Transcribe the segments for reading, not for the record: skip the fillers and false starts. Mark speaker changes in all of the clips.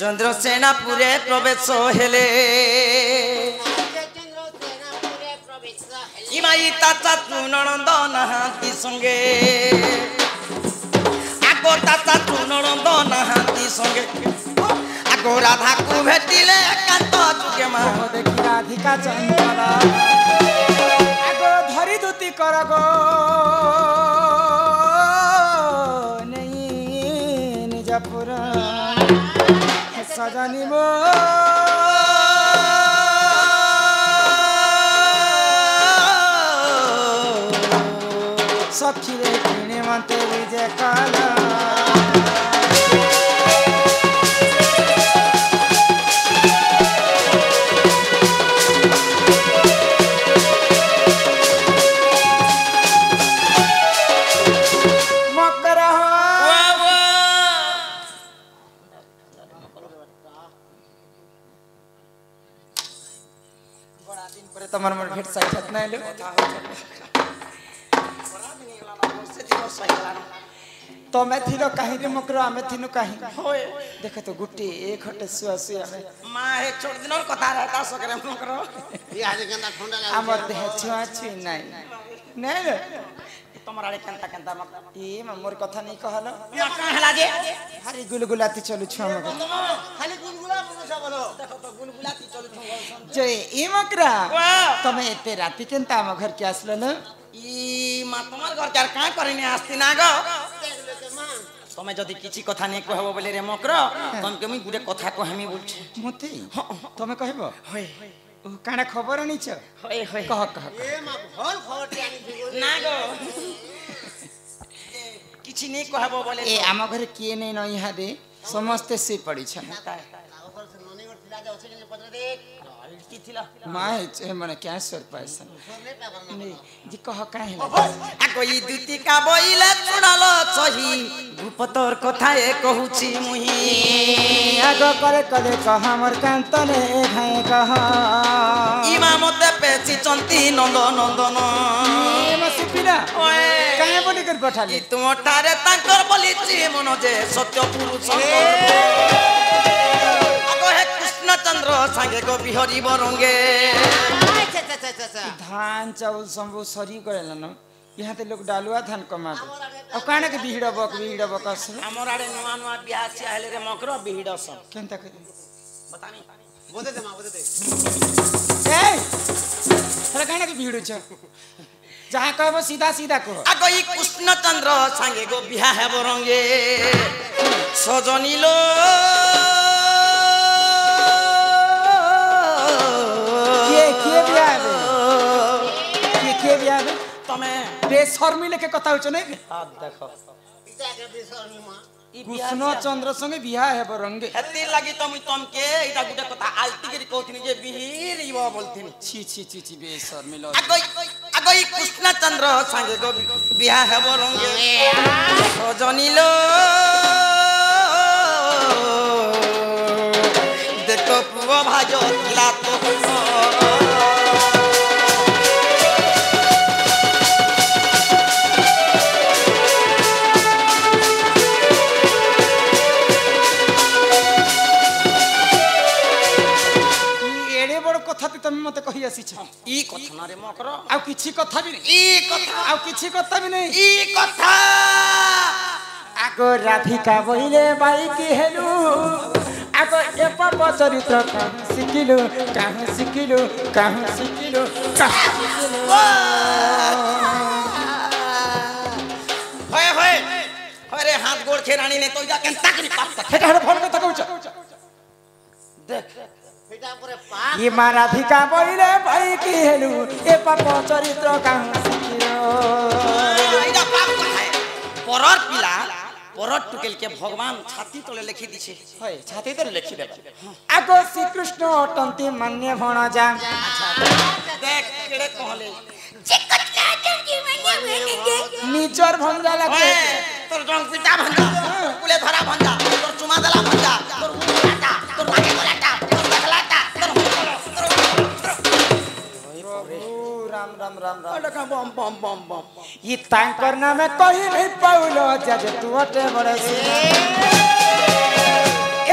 Speaker 1: चंद्रसेनापुरे प्रवेश हेले इमाई ताचा तू नणंद नहाती संगे आगो ताचा तू नणंद नहाती संगे आगो राधा को भेटिले कांत जुगे मा
Speaker 2: देखी राधिका चंद्रा आगो धरी दुती करगो नहीं निजपुर सजनी मो सखी रे किणे मते विजय काला तमर मन भेट साक्षात नहीं लो तो मैं थिलो कहीं रे मकरो आमे थिनु कहीं होए देखे तो गुट्टी एक हटे सुआ सुआ में
Speaker 1: मां हे छोड़ दिन और कथा रहता सकरे मकरो
Speaker 3: ये आज केंदा ठंडा लाग
Speaker 2: हमर देह छुआ छुई नहीं नहीं रे
Speaker 1: तमरा रे केंता केंता मत
Speaker 2: ए मोर कथा नहीं कहलो
Speaker 1: या काहे लागे
Speaker 2: हरी गुलगुलाती चलु छुआ मको
Speaker 3: खाली गुलगुला बोलो बोलो
Speaker 1: देखो तो गुलगुलाती चलु छौ
Speaker 2: जे ए मकरा तमे एते राती केंता हम घर के आसलो न
Speaker 1: ई मां तमर घर के का करिने आस्ती ना गो
Speaker 3: देख ले के मां
Speaker 1: तमे जदी किछि कथा नहीं कहबो बोले रे मकरो तम के मी गुडे कथा कहमी बोलछे
Speaker 2: मते तमे कहबो
Speaker 1: होय
Speaker 2: ओ काना खबर आनिछ
Speaker 1: होय होय
Speaker 2: कह कह
Speaker 3: ए मां भल खबर आनी दिगो
Speaker 1: ना गो किछि नहीं कहबो बोले
Speaker 2: ए आम घर किए नहीं न यहाँ दे समस्ते से पड़ी छन
Speaker 3: ऊपर से ननी गोट थिला जा ओसे के पत्र देख
Speaker 1: की थिला
Speaker 2: माय मने क्या सर पैसा
Speaker 3: सोने पे करना
Speaker 2: नहीं जी कह काहे ला
Speaker 1: आ कोई दुती का बोइले सुनालो सही भूपतोर कथा ए कहूची मुही
Speaker 2: आगो करे कले कह हमर कांतने घाय कह
Speaker 1: इमा मते पेची चंती नंद नंदन
Speaker 2: ए मसिपिना
Speaker 1: ओए
Speaker 2: काहे बोली कर पठाले
Speaker 1: तुम ठारे तांकर बोलीची मन जे सत्य पुरुष आगो हे कृष्ण चंद्र संगे गो बिहरी बरंगे
Speaker 3: अच्छा
Speaker 2: धान चाउल संभु सरी गएल न यहाँ ते लोग डालुआ धान कमा अब काने के बिहिड़ बक अस
Speaker 1: हमर आड़े नुआ नुआ बियाह से आले रे मकरो बिहिड़ सब
Speaker 2: केनता के
Speaker 1: बतानी
Speaker 3: बोदे दे मां बोदे दे
Speaker 2: ए तोरा काने के बिहिड़ छ जहाँ कहबो सीधा सीधा कहो
Speaker 1: आगो ई कृष्ण चंद्र संगे गो बियाह हे बरंगे सजनी लो
Speaker 2: के बियाह के बियाह
Speaker 1: तमे
Speaker 2: बेशर्मी लेके कथा होछ नै
Speaker 1: हां देखो
Speaker 3: पिता के बेसरनी मां
Speaker 1: ई
Speaker 2: कृष्ण चंद्र संगे बियाह हे बरंगे
Speaker 1: हेती लागि त मुई तमके इटा गुटे कथा आलती गिरी कहथिनी जे बिहिर इबो बोलथिनी
Speaker 2: छी छी छी छी बेशर्मी ल
Speaker 1: आगो ई कृष्ण चंद्र संगे गो बियाह हे बरंगे सजनी लो देखो पुओ भाजो थिला तो
Speaker 2: कथा तुम मत कहि आसी छ
Speaker 1: ई कथा रे मकरो
Speaker 2: आ किछि कथा भी नहीं
Speaker 1: ई कथा
Speaker 2: आ किछि कथा भी नहीं
Speaker 1: ई कथा
Speaker 2: आगो राधिका बहिले बाई की हेलु आगो एपप चरित्र कहाँ सिकिलु
Speaker 1: होय होय अरे हाथ गोड़ खेरानी ने तो जा केनता करी पाप
Speaker 2: हेटा फोन के तकौ छ
Speaker 1: देख
Speaker 3: पिता परे पाप
Speaker 2: ये मा राधिका बहिले बाई की हेलु एपप चरित्र कहाँ सिकिलु
Speaker 1: एटा पाप कथा है परर पिला परर टुकेल के भगवान छाती तले लिखि दिछे
Speaker 2: होय छाती तले लिखि दे आगो श्री कृष्ण अटंती मान्य भण जा
Speaker 1: देख केड़े कहले
Speaker 2: निचर भंजा लागे
Speaker 1: तोर जंग पिता भंजा कुले धरा भंजा तोर चुमा दला भंजा तोर उलाटा तोर लागे गोलाटा तोर बखलाटा तोर
Speaker 2: राम राम राम राम
Speaker 1: लगा बम बम बम बम
Speaker 2: ये तांकर नाम कही नहीं पाउलो जज तू अटे बड़े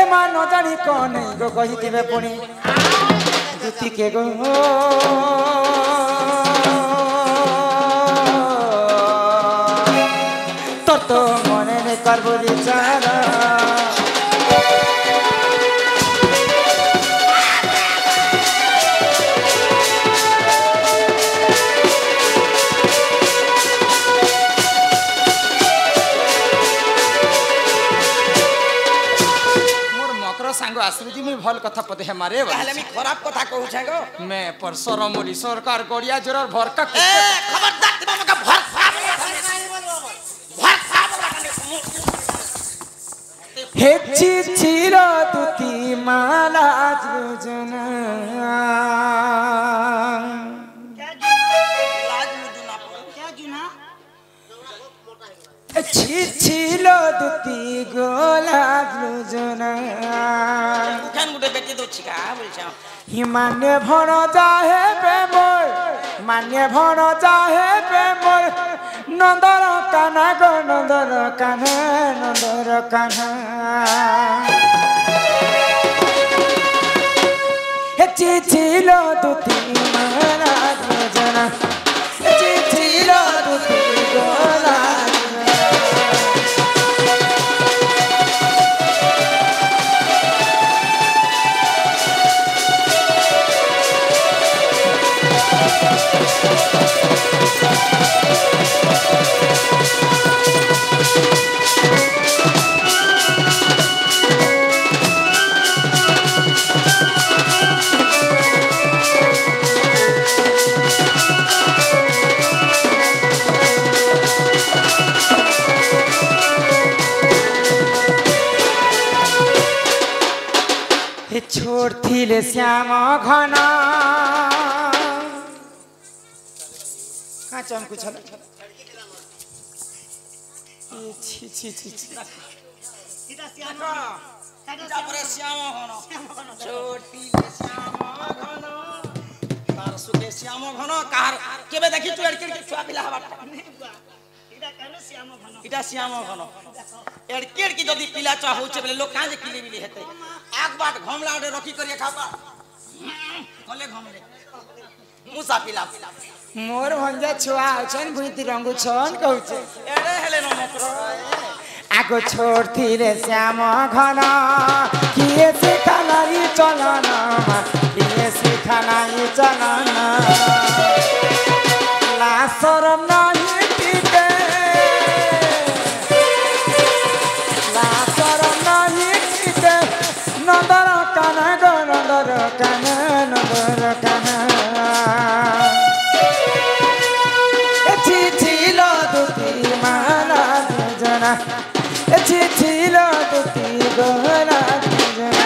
Speaker 2: ए मा न जानी कौन गो कहिथिबे पुणी दुती के गो तो मने ने करबो विचार सांग आसुजी मी भल कथा पते हे मारे
Speaker 1: कहले मी खराब कथा कहू छै गो
Speaker 2: मैं पर सरमोली सरकार गड़िया जोर भरका
Speaker 1: ए खबरदार तुम मका भरसा
Speaker 2: हे चिचिरो दुती माला जुजना
Speaker 1: क्या जुना
Speaker 2: छिछिलो दुती गोला जुजना
Speaker 1: खान गुटे बेटी दो छिका बोलछा
Speaker 2: हि मान्य भण जाहे बेमोर मान्य भण जाहे बेमोर नंदर काना गो नंदर काना हे चिचिलो दुती माला जुजना चिचिलो दुती गोला छोड़थिले श्याम घन कहाँ चमकु छ छी छी छी
Speaker 1: इटा श्याम इटा पर श्याम घन छोड़थिले श्याम घन तार सुके श्याम घन कार केबे देखि तू एडकेड के छुआ पिला हबा इटा कहले श्याम घन इटा श्याम घन एडकेड की जदी पिला चा होचे बले लोग काहे जे किले मिली हेते आग बाट घमला उडे रखी करिए खापा कले घमले मुसा पिला
Speaker 2: मोर भंजा छुआ छन भुइती रंगु छन कहउछे
Speaker 1: एडे हेले न मकरो
Speaker 2: आगो छोड़थिले श्याम घन किए सिखालाई चलन किए सिखालाई चलन लासर नाही टिके लासर नाही टिके नंदर काना गो नंदर काना चिचिलो दुती माला जना चिचिलो दुती गोला जना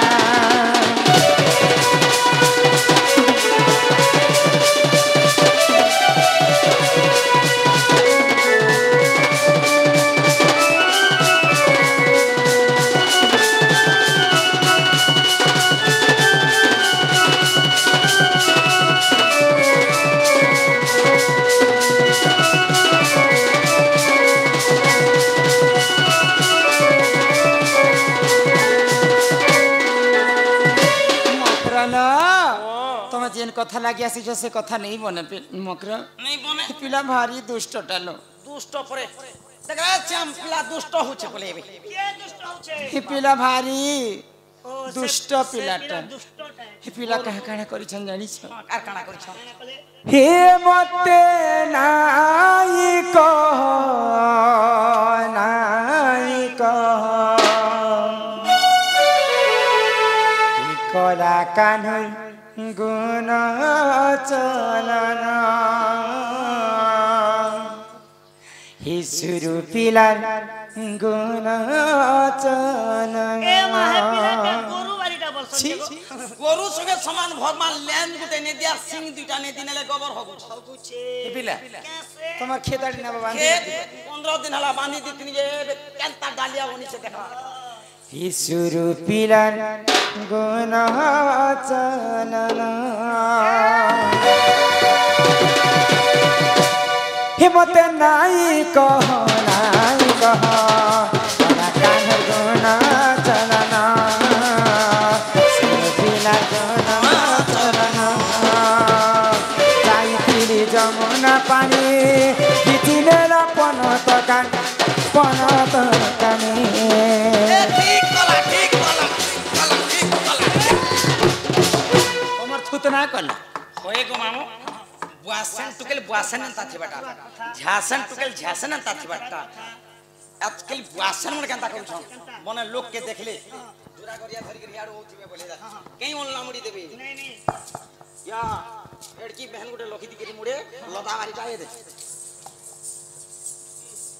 Speaker 2: जेन कथा लागि आसी जो से कथा नहीं बने मकर
Speaker 1: नहीं बने
Speaker 2: पिला भारी दुष्ट टालो
Speaker 1: दुष्ट परे देखा श्याम पिला दुष्ट होचे बोले के दुष्ट होचे
Speaker 2: पिला भारी दुष्ट पिलाटा हे पिला कहा काना करि छन जानि छ
Speaker 1: कार काना करि छ
Speaker 2: हे मते नाई कह कोला कान्ह गुण चलन ही सुरु पिला गुण चलन
Speaker 1: गोरु संगे समान भगवान लैन गुटे ने दिया सिंह दुटा ने दिनेले गोबर हगु
Speaker 2: पिला तमर खेताड़ी ना बाबा
Speaker 1: 15 दिन हला बांधी दितनी जे केंता डालिया होनी से देखा
Speaker 2: ईश्वरु पिला गुण चलन हिम्मत नाई कह कान्ह गुण चलन
Speaker 1: गो मामो बुआसन टुकेल बुआसन अंता थिबाटा झासन टुकेल झासन अंता थिबाटा आजकल बुआसन मन केनता करू छन मने लोग के देखले जुरा गरिया धरि के यार होथिबे बोले जा कहीं ओन लामुड़ी देबे नहीं नहीं या एडकी बहन गुटे लखी दिकेरी मुड़े लता मारी जाए दे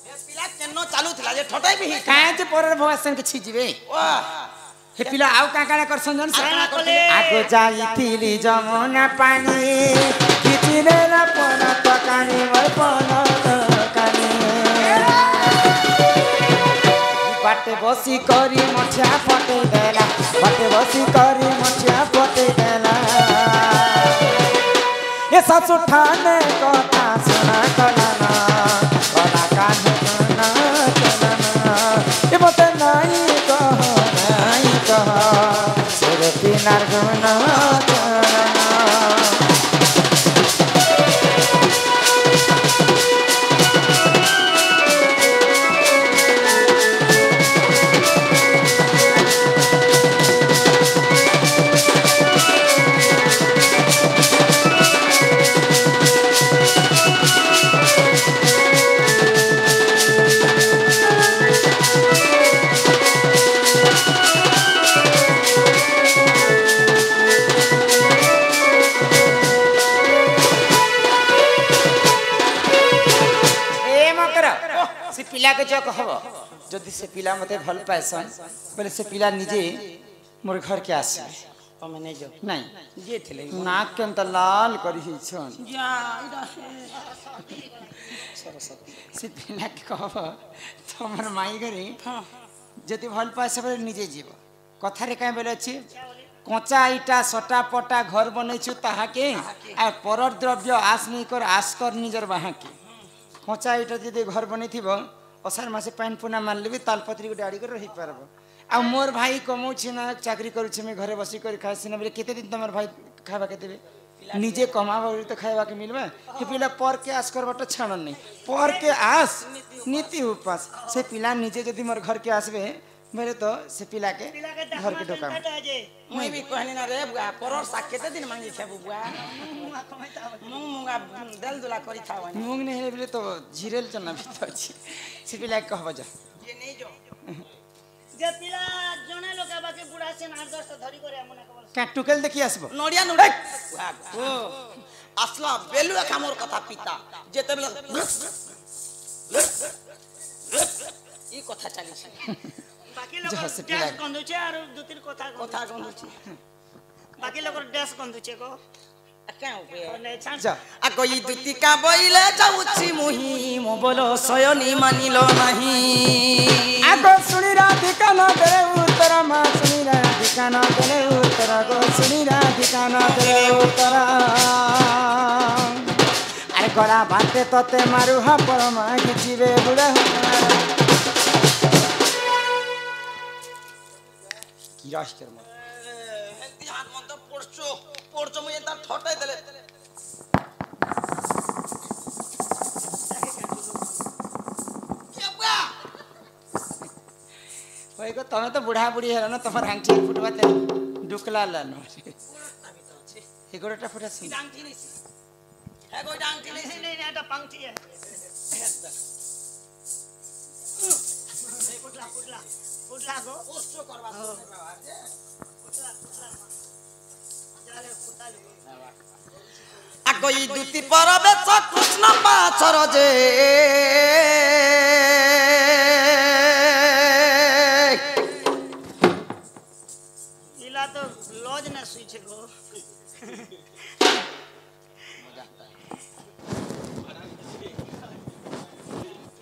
Speaker 1: ए पिला केनो चालू थिला जे ठटाई भी
Speaker 2: काहे जे परर भवासन के छिजिबे
Speaker 1: वाह
Speaker 2: हे पिला आउ काकाना कर संजन आगो जाईथिली जमुना पानी किचिने ला पना तकानी मोर पना तकानी बाटे बसी करी मछिया फटे देला बाटे बसी करी मछिया फटे देला ए सासु ठाने कथा सुना कलाना कला कान्हे ना चलना ए मते नाई कह सुरती नारगुना चलना पिला के जो कहब जदि से पिला मते भल पाएसन बोले से पिला निजे मोर घर के आसे
Speaker 1: तमे नहीं जो
Speaker 2: नहीं
Speaker 1: जे थिले
Speaker 2: नाक के अंत लाल करी ही छन
Speaker 1: जा इदा सरस्वती
Speaker 2: से पिला के कहब तमर माई घरे
Speaker 1: हां
Speaker 2: जदि भल पाएसे बोले निजे जीव कथा रे काहे बोले अछि कच्चा इटा सटा पटा घर बनैछु ताहा के आ परर द्रव्य आस नहीं कर आस कर निजर बाहा के कच्चा इटा जदि घर बनै थिबो असार मासे पानी पुना मार लेबे तालपत्री को डाड़ी कर रही पारबो आ मोर भाई कमौ छी ना चाकरी करू छी मैं घरे बसी कर खाइ छी ना बोले केते दिन तमर भाई खावा के देबे निजे कमाबो तो खावा के मिलबे कि पिला पर के आस करबट छाणन नहीं पर के आस नीति उपास से पिला निजे जदि मोर घर के आसबे मेरे तो से पिला के घर के ढोका
Speaker 1: मैं भी कहनी ना रे बुआ परर सा केते दिन मांगी छे बुआ मूंग मूंगा दल दुला करी थावा
Speaker 2: मूंग नहीं हेबले तो झिरेल चना भी तो छी से पिला के कहब जा
Speaker 1: ये नहीं जो
Speaker 4: जे पिला जने लोग बाकी बुढ़ा से 8-10 धरी करे हमने कबल
Speaker 2: का टुकेल देखि आसबो
Speaker 1: नडिया नडे ओ असला बेलु कामर कथा पिता जेते बेला ई कथा चली छे
Speaker 4: बाकी लोग डैश कंदुचे और दो तीन कथा
Speaker 1: कंदुचे
Speaker 4: बाकी लोग डैश कंदुचे को
Speaker 1: क्या उपाय
Speaker 4: नहीं छान
Speaker 2: जा
Speaker 1: आ गई दुतिका बइले जाउछि मुही मो बोलो सयनी मानिलो नाही
Speaker 2: आगो सुनी राधिका न दे उत्तर मा सुनी राधिका न दे उत्तर गो सुनी राधिका न दे उत्तर अरे गला बाटे तते मारू हा परमा किचिबे बुढ़ा की राश कर मत
Speaker 1: हेंती हाथ मन तो पोरचो मुई एता ठटाई देले क्या बुआ
Speaker 2: होय गो तमे तो बुढ़ा बुढ़ी हेलो न तमर हांची फुटवा ते डुकला ला न हे गोटा फुटा सी
Speaker 1: डांगटी नहीं है कोई डांगटी नहीं
Speaker 4: नहीं नहीं এটা पंक्ति है पुटला पुटला पुटला गो
Speaker 1: पोरचो करवा
Speaker 4: जाले पुटाले
Speaker 1: आ गई दुति परबे कृष्ण पाछर जे
Speaker 4: इला तो लॉज ना सुई छे गो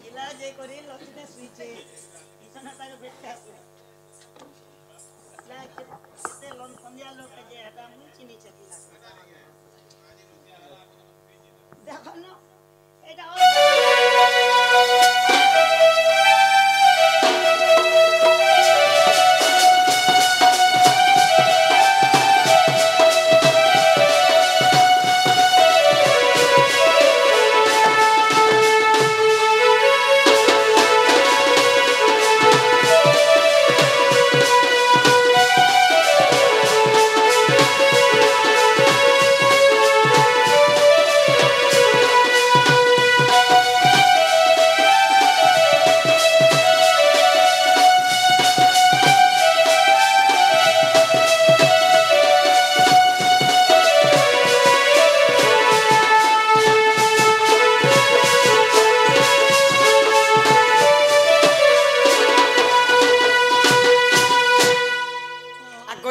Speaker 4: इला जे करी लॉज ना सुई छे इसना ताके बेटा ला केते लोन पंदिया लोग के जे हटा मुई चिनी छतिला देखो ना এটা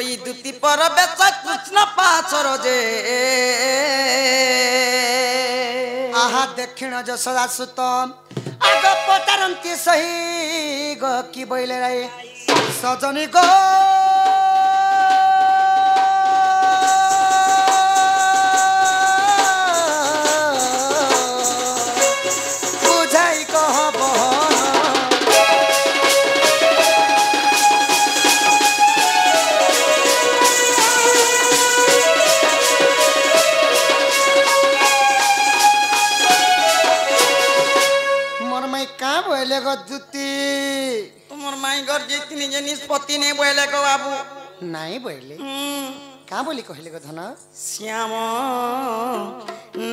Speaker 1: ই দুতি পর বেচ কৃষ্ণ পাছর যে
Speaker 2: आहा दक्षिण जसोदा सुत आग पचारंती सही ग की बोले रे सजनी गो बुझाई कह बहन का बोले गो जुती
Speaker 1: তোমার মাই ঘর যেতিনি যে নিষ্পত্তি নে বলে গো বাবু
Speaker 2: नहीं बोले का बोली कहले गो धन
Speaker 1: শ্যাম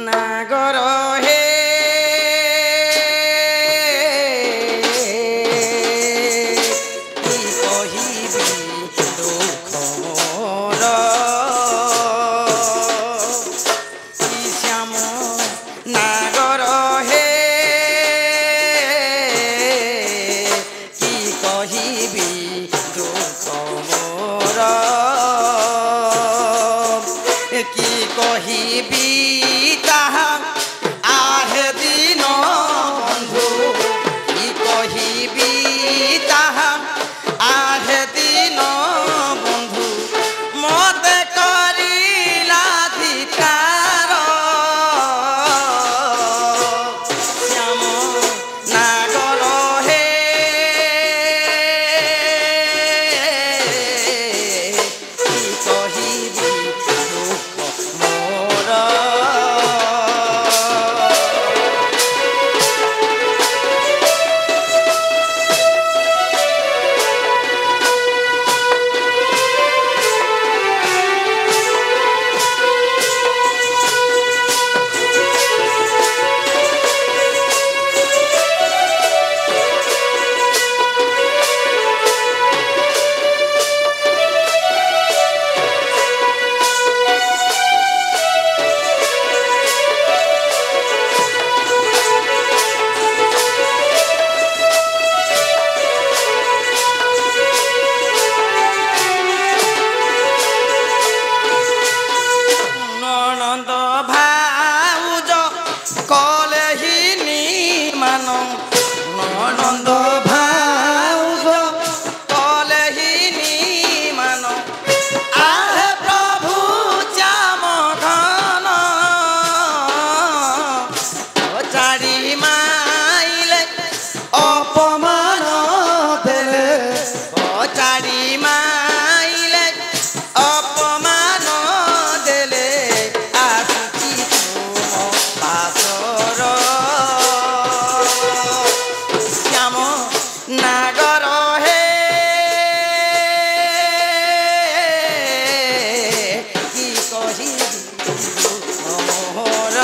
Speaker 1: নাগর হে কি কহিবি দুঃখ মোর শ্যাম নাগর হে কি কহিবি দুঃখ মোর কি কহিবি তাহা আহে দিন বন্ধু কি কহিবি তাহা আহে দিন বন্ধু মতে করিলা ধিকার শ্যাম নাগর হে কি কহিবি দুঃখ মোর ননদ ভাউজ কলেহিনী মান ননদ ভাউজ কলেহিনী মান আহে প্রভু শ্যাম ঘন চারি মাইলে অপমান দেলে চারি মাইলে অপমান দেলে আসুচি তুম পাশর শ্যাম নাগর হে কি কহিবি দুঃখ মোর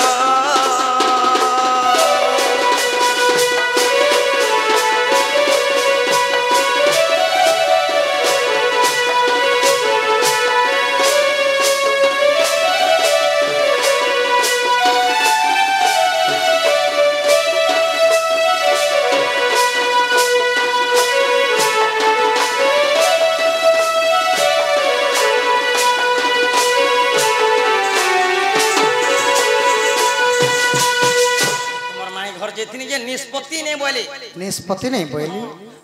Speaker 1: তোমার মাই ঘর যেতিনি যে নিষ্পত্তি নে বলে
Speaker 2: निष्पत्ति नहीं बोली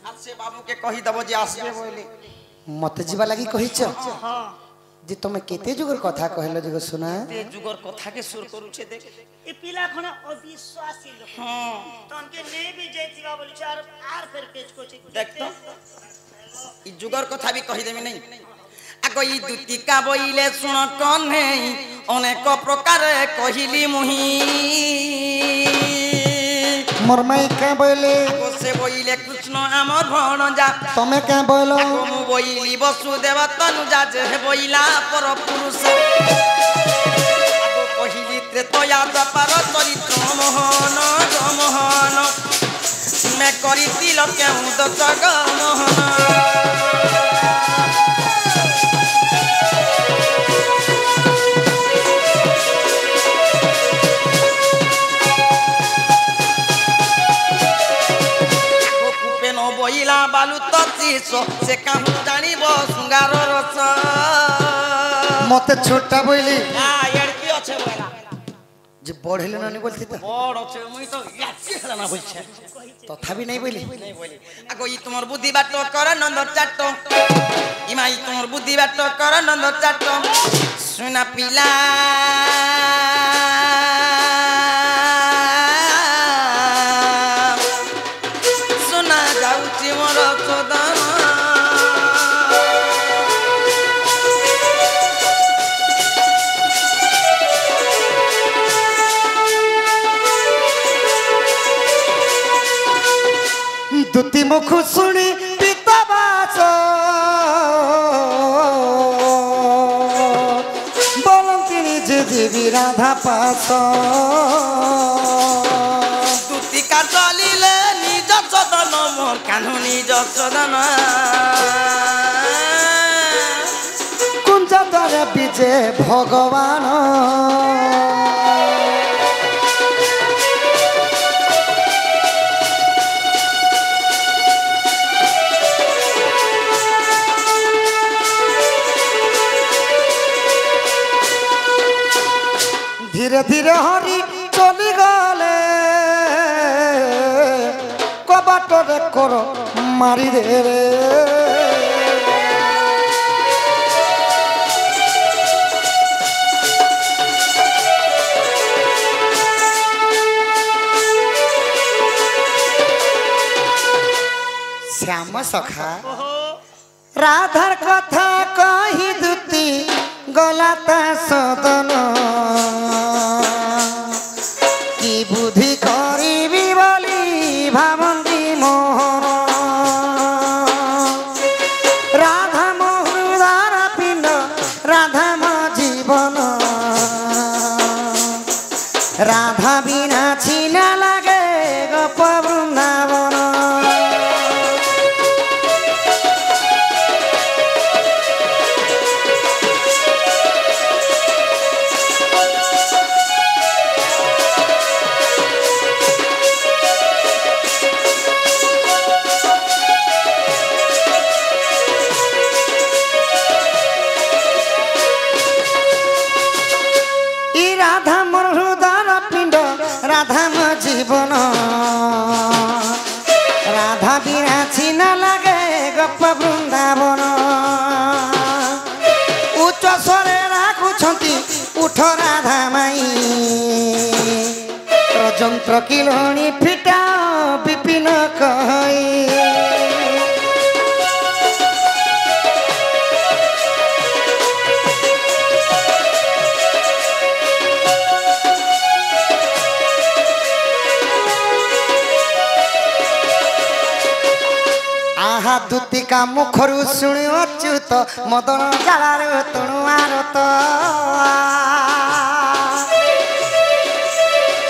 Speaker 1: আর সে বাবুকে কহি দেব যে আসবে বলে
Speaker 2: मत जीवा लगी कहिच जे तुम केते जुगर कथा कहलो जुगर सुना
Speaker 1: তে যুগর কথাকে সুর করুছে দেখ
Speaker 4: ए पिला खना अविश्वासी लोक
Speaker 1: হ্যাঁ
Speaker 4: तनके ने भी जैतिबा बोली आर फिर पेच कोची
Speaker 1: देख तो ই যুগর কথা भी কহি দেমি নাই আগ ই দুতিকা বইলে শুন কনে অনেক প্রকারে কহিলি মুহি
Speaker 2: मोर माई क्या बोले
Speaker 1: আগ সে বইলে কৃষ্ণ আমার ভণজা
Speaker 2: तुम्हें क्या बोलो
Speaker 1: আগ মু বইলি বসুদেব তনুজা যে বইলা পর পুরুষ আগ কহিলি ত্রেতয়া দ্বাপার চরিত্র মোহন গমোহন মে করিছিল কেউ দশ গমোহন বইলা বালু তচিস সে কাহু জানিব শৃঙ্গার রস
Speaker 5: মতে ছোটটা বইলি
Speaker 1: না এড়কি আছে বলা
Speaker 5: যে বড় হইলে নানি বলছি তো
Speaker 1: বড় আছে মুই তো ইয়াচি হলা না বলছে
Speaker 5: তথাপি নাই বইলি
Speaker 1: নাই বলি আগো ই তোমার বুদ্ধি বাট কর নন্দ চাট ইমাই তোমার বুদ্ধি বাট কর নন্দ চাট সোনা পিলা সোনা যাউছি মোর চোদন
Speaker 5: দুতি মুখ শুনি পিতা বাস বলନ୍ତି নিজে দেবী রাধা পাস
Speaker 1: দুতিকা চলিলে নিজ চদন মোর কানু নিজ চদন
Speaker 5: কুঞ্জ দ্বারে বিজে ভগবান ধীরে ধীরে হরি চলি গলে কবাটরে কর মারি দে রে শ্যাম সখা রাধার কথা কহি দুতি গলা তা সদন কি বুদ্ধি করিবি বলি ভাবন্তি মোহন রাধা মোহদার পিণ্ড রাধা মো জীবন রাধা বিনা ছিনা লাগে গোপ বৃন্দাবন রাধা মো জীবন রাধা বিনা ছিনা লাগে গোপ বৃন্দাবন উচ্চ স্বরে রাখুଛନ୍ତି উঠ রাধা মাই যন্ত্র কিলଣି ফিটা বিপিন কই দুতিকা মুখରୁ ଶୁଣି ଅଚ୍ୟୁତ ମଦନ ଜାଳାରୁ ତଣୁ ଆରତ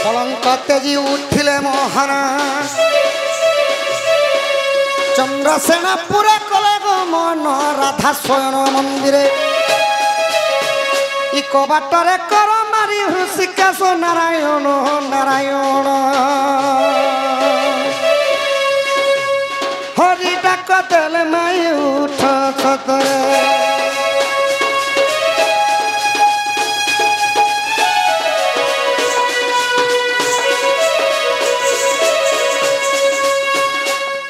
Speaker 5: କଳଙ୍କ ତେଜି ଉଠିଲେ ମୋହନ ଚନ୍ଦ୍ରସେନା ପୁରା କଲେ ଗো ମନ ରାଧା ସ୍ୱୟଂ ମନ୍ଦିରେ ଇ କବାଟରେ କର ମାରି ହୃଷିକେଶ ନାରାୟଣ ନାରାୟଣ হরি ডাক দেলে মাই উঠ সতরে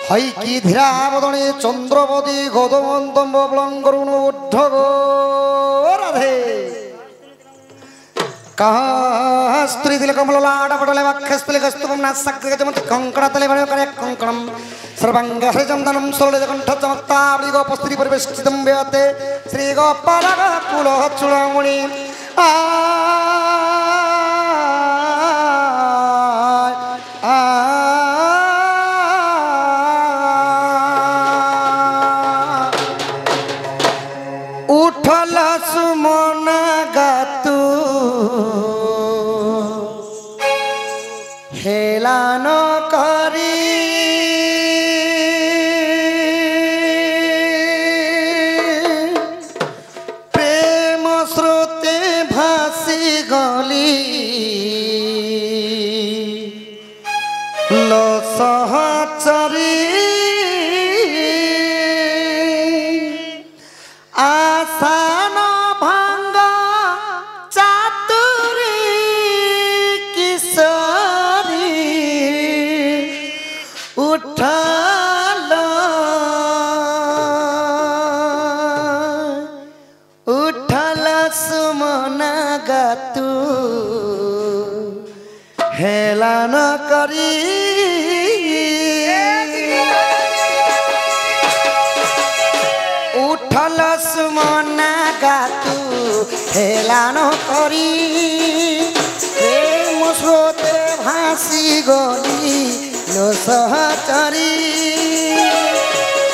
Speaker 5: হই কি ধীরাবদনে চন্দ্রবতী গদমন্তম বলঙ্করুণ উদ্ধগ রাধে স্ত্রী দিলে কমল লাড পটলে বাক্যস্থলে গস্তবম নাসাগ্রে জমত কঙ্কড়াতলে বড় করে কঙ্কণম সর্বাঙ্গ হরিচন্দনম সরলে কণ্ঠ চমত্তাবলি গোপস্ত্রী পরিবেষ্টিতম বেয়তে শ্রী গোপাল কুল চূড়ামণি উঠল সুমন গাতু হেলান করি প্রেম স্রোতে ভাসি গলি লো সহচরী আসান ভাঙ্গ सुमना गातु हेलान करी उठल सुमना गातु हेलान करी प्रेम स्रोते भासी गली लो सहचरी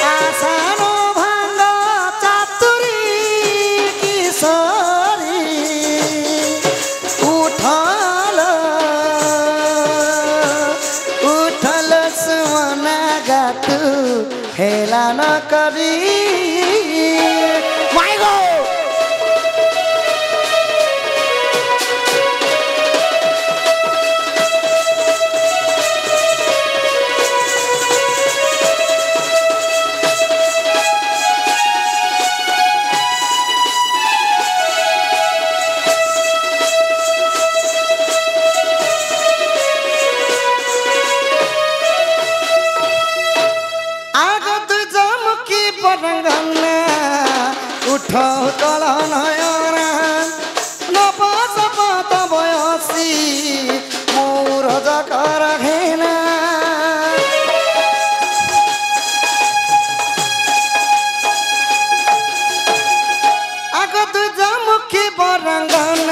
Speaker 5: आसानो भांग चातुरी किशोरी उठल उठल सुमना गातु हेलान करी उठो कल नयन नपस पत बयसी मोर जकर घेना आग तुझमुखी बरंगन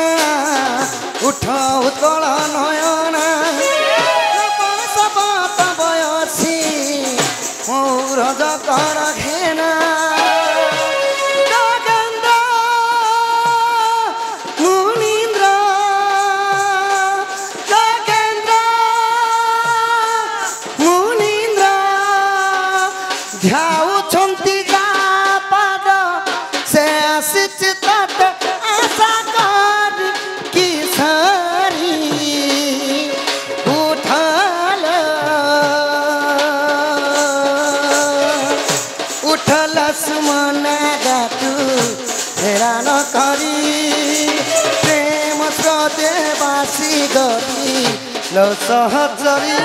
Speaker 5: उठो कल नयन नपस पत बयसी मोर जकर घेना सुमना गातु हेरान करी प्रेम स्रोते बासी गरी लो सहचरी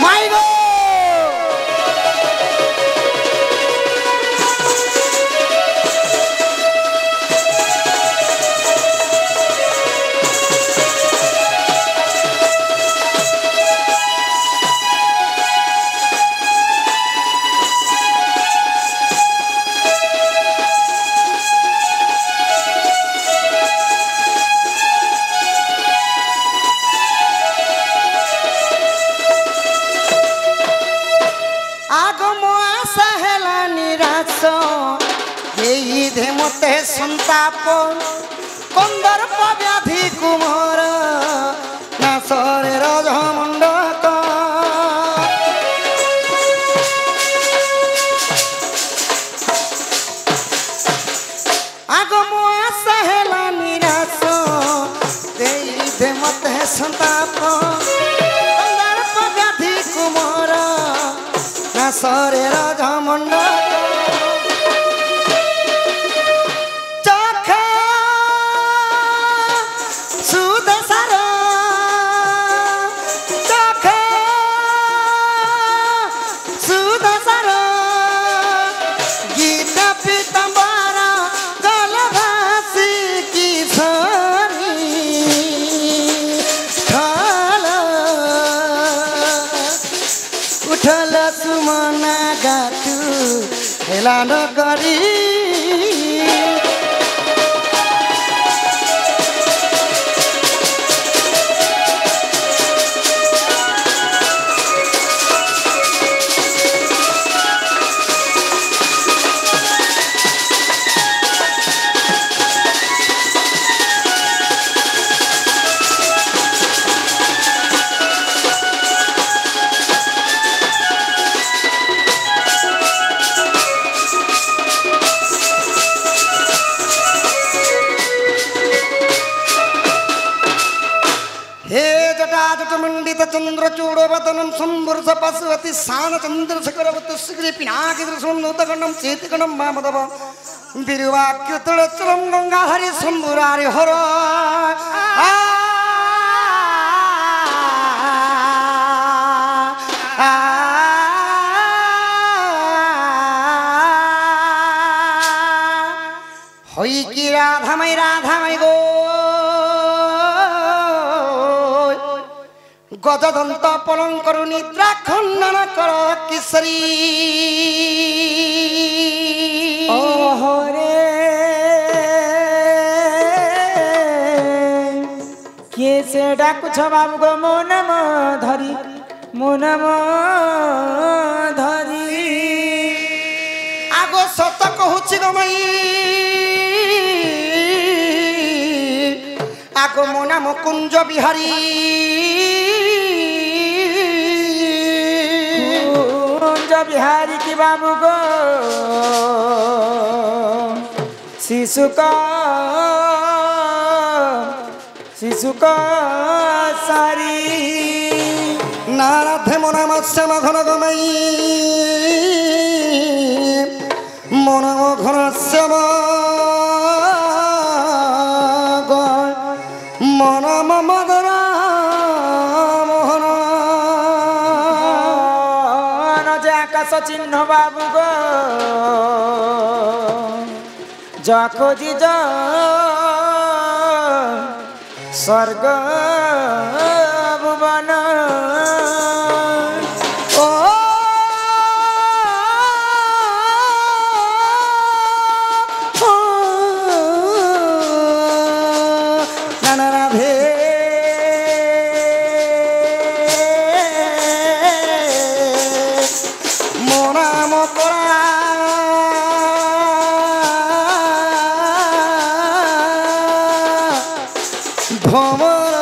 Speaker 5: माइगो मते संताप कंदर्प व्याधि कुमार नासरे रजमंडक आगम आशा हेला निराश दे मते संताप कंदर्प व्याधि कुमार नासरे रजमंडक सुमना गातु हेलान करी मंडित चंद्र चूड़ो वदनम संवर्ष पशुवती सान चंद्र शिखरवती श्री पिनाकी दृश्यम चेतगणम मामदव बिरुवाक्य तुलचरम गंगा हरि शंभुरारि हर হই কি রাধামাই গো গজদন্ত পলঙ্কর নিদ্রা খণ্ডন কর কিশোরী
Speaker 2: ওহরে কে সে ডাকুছ বাবু গো মো নাম ধরি মো নাম ধরি
Speaker 5: আগ সত কহুছি গো মাই আগ মো নাম কুঞ্জ বিহারী
Speaker 2: কুঞ্জ বিহারী কি বাবু গো শিশুক সারি
Speaker 5: না রাধে মো নাম শ্যাম ঘন গমাই মো নাম ঘন শ্যাম মো নাম মদন মোহন
Speaker 2: যে আকাশ চিহ্ন বাবু গো যা খোঁজি যা স্বর্গ ভুবন
Speaker 5: ও নানা রাধে মো নাম করা ভ্রমর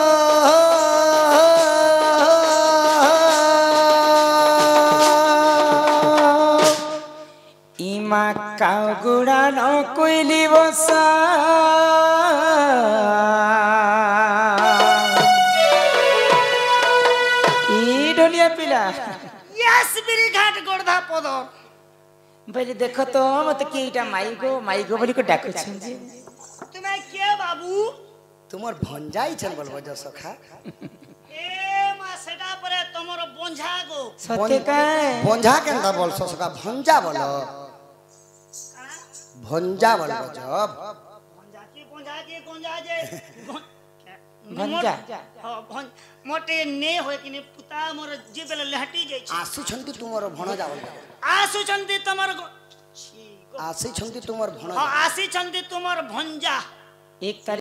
Speaker 2: ইমা কাউগুড়া ন কইলি বসা ই ঢোলিয়া পিলা
Speaker 4: ইয়াস বিরি ঘাট গোর্ধা পদর
Speaker 2: বলি দেখো তো মতে কি এটা মাইগো বলি কো ডাকুছেন যে
Speaker 4: তুমি কে বাবু
Speaker 5: তোমার ভঞ্জাই ছেন বলবো যে সখা
Speaker 4: এ মা সেটা পরে তোমার বঞ্ঝা গো
Speaker 2: সত্যি কায়
Speaker 5: ভঞ্জা কেনতা বলছো সখা ভঞ্জা বলো ভঞ্জা বলবো জব
Speaker 4: বঞ্ঝা কি গঞ্জা যে
Speaker 2: ভঞ্জা
Speaker 4: মোটে নে হয় কিনে পুতা মোর জিবেলে লহটি যাই
Speaker 5: আসুছন্তি তোমার ভଣଜା বলবো
Speaker 4: আসুচন্তি তোমার
Speaker 5: আসিছন্তি তোমার ভଣଜା
Speaker 4: আসিছন্তি তোমার ভঞ্জা
Speaker 2: এক তারিখ